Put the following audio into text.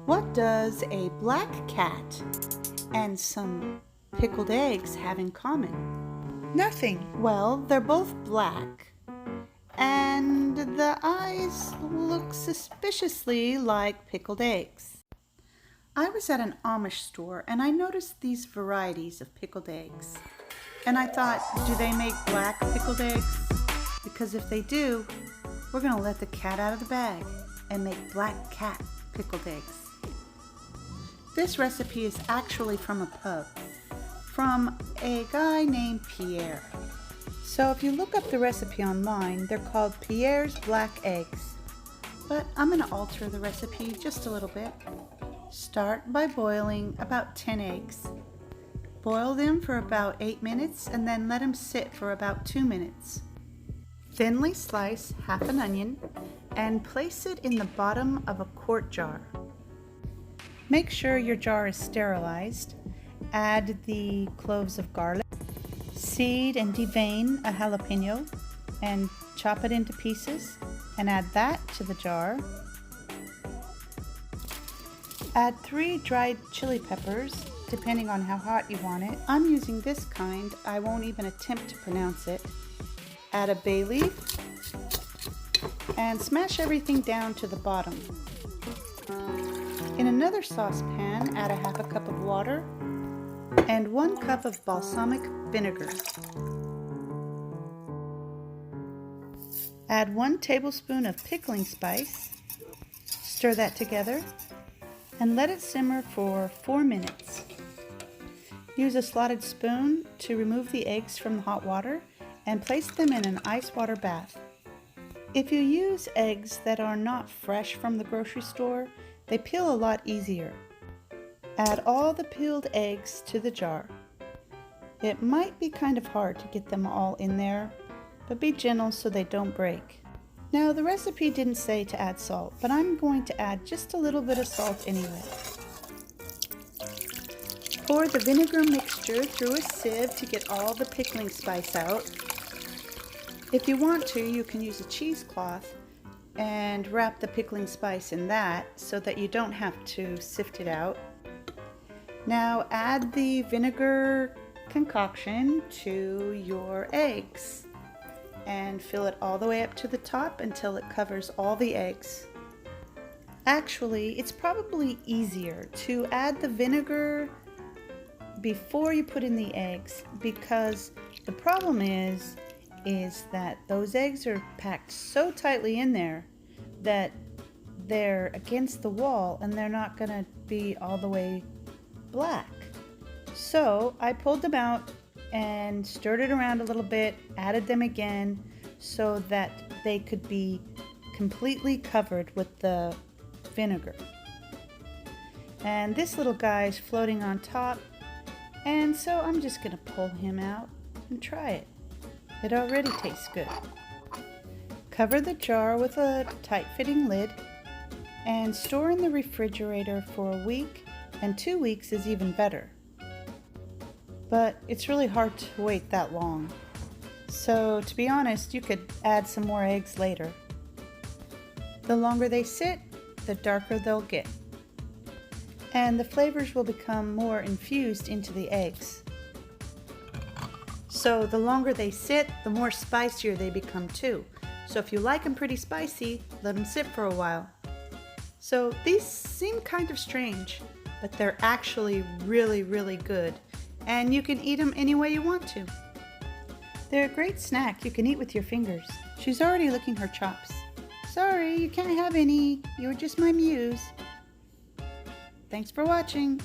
What does a black cat and some pickled eggs have in common? Nothing. Well, they're both black, and the eyes look suspiciously like pickled eggs. I was at an Amish store and I noticed these varieties of pickled eggs. And I thought, do they make black pickled eggs? Because if they do, we're going to let the cat out of the bag and make black cat pickled eggs. This recipe is actually from a pub, from a guy named Pierre. So if you look up the recipe online, they're called Pierre's black eggs. But I'm going to alter the recipe just a little bit. Start by boiling about 10 eggs. Boil them for about 8 minutes and then let them sit for about 2 minutes. Thinly slice half an onion and place it in the bottom of a quart jar. Make sure your jar is sterilized. Add the cloves of garlic. Seed and devein a jalapeno and chop it into pieces and add that to the jar. Add 3 dried chili peppers, depending on how hot you want it. I'm using this kind. I won't even attempt to pronounce it. Add a bay leaf and smash everything down to the bottom. In another saucepan, add a half a cup of water and 1 cup of balsamic vinegar. Add 1 tablespoon of pickling spice. Stir that together and let it simmer for 4 minutes. Use a slotted spoon to remove the eggs from the hot water and place them in an ice water bath. If you use eggs that are not fresh from the grocery store, they peel a lot easier. Add all the peeled eggs to the jar. It might be kind of hard to get them all in there, but be gentle so they don't break. Now, the recipe didn't say to add salt, but I'm going to add just a little bit of salt anyway. Pour the vinegar mixture through a sieve to get all the pickling spice out. If you want to, you can use a cheesecloth and wrap the pickling spice in that so that you don't have to sift it out. Now add the vinegar concoction to your eggs and fill it all the way up to the top until it covers all the eggs. Actually, it's probably easier to add the vinegar before you put in the eggs, because the problem is that those eggs are packed so tightly in there that they're against the wall and they're not going to be all the way black. So I pulled them out and stirred it around a little bit, added them again so that they could be completely covered with the vinegar. And this little guy is floating on top, and so I'm just going to pull him out and try it. It already tastes good. Cover the jar with a tight-fitting lid and store in the refrigerator for a week, and 2 weeks is even better. But it's really hard to wait that long. So to be honest, you could add some more eggs later. The longer they sit, the darker they'll get. And the flavors will become more infused into the eggs. So the longer they sit, the more spicier they become too. So if you like them pretty spicy, let them sit for a while. So these seem kind of strange, but they're actually really, really good. And you can eat them any way you want to. They're a great snack you can eat with your fingers. She's already licking her chops. Sorry, you can't have any. You were just my muse. Thanks for watching.